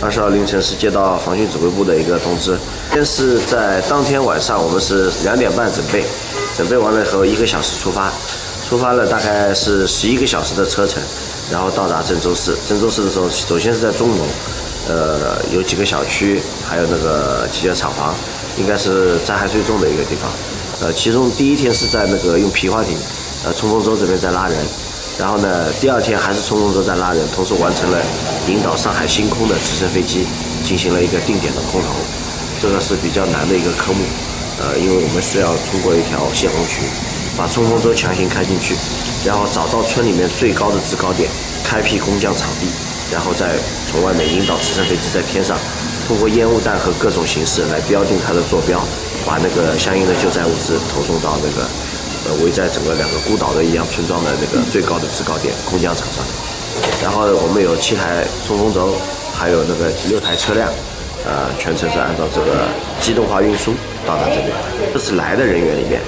22凌晨是接到防汛指挥部的一个通知，先是在当天晚上，我们是2点半准备完了以后1个小时出发了大概是11个小时的车程，然后到达郑州市。郑州市的时候，首先是在中农，有几个小区，还有那个几个厂房，应该是灾害最重的一个地方。其中第一天是在那个用皮划艇，冲锋舟这边在拉人。然后呢，第2天还是冲锋舟在拉人，同时完成了引导上海星空的直升飞机进行了一个定点的空投，这个是比较难的一个科目。因为我们是要通过一条泄洪渠，把冲锋舟强行开进去，然后找到村里面最高的制高点，开辟空降场地，然后再从外面引导直升飞机在天上，通过烟雾弹和各种形式来标定它的坐标，把那个相应的救灾物资投送到那个围在整个2个孤岛的一样村庄的那个最高的制高点空降场上。然后我们有7台冲锋舟，还有那个6台车辆，全程是按照这个机动化运输到达这边。这次来的人员里面，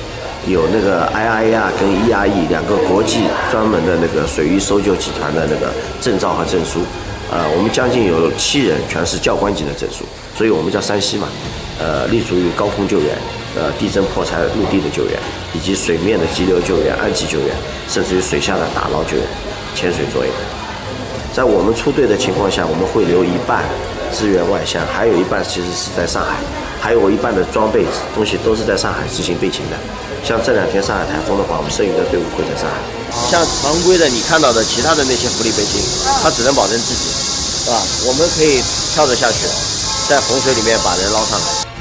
有那个 IRA 跟 ERE 2个国际专门的那个水域搜救集团的那个证照和证书。我们将近有7人全是教官级的证书，所以我们叫山西嘛。立足于高空救援、地震破财陆地的救援，以及水面的急流救援、岸基救援，甚至于水下的打捞救援、潜水作业。在我们出队的情况下，我们会留一半支援外乡，还有一半其实是在上海，还有一半的装备东西都是在上海执行备勤的。像这2天上海台风的话，我们剩余的队伍会在上海。像常规的你看到的其他的那些福利备勤，它只能保证自己，是吧？我们可以跳着下去，在洪水里面把人捞上来。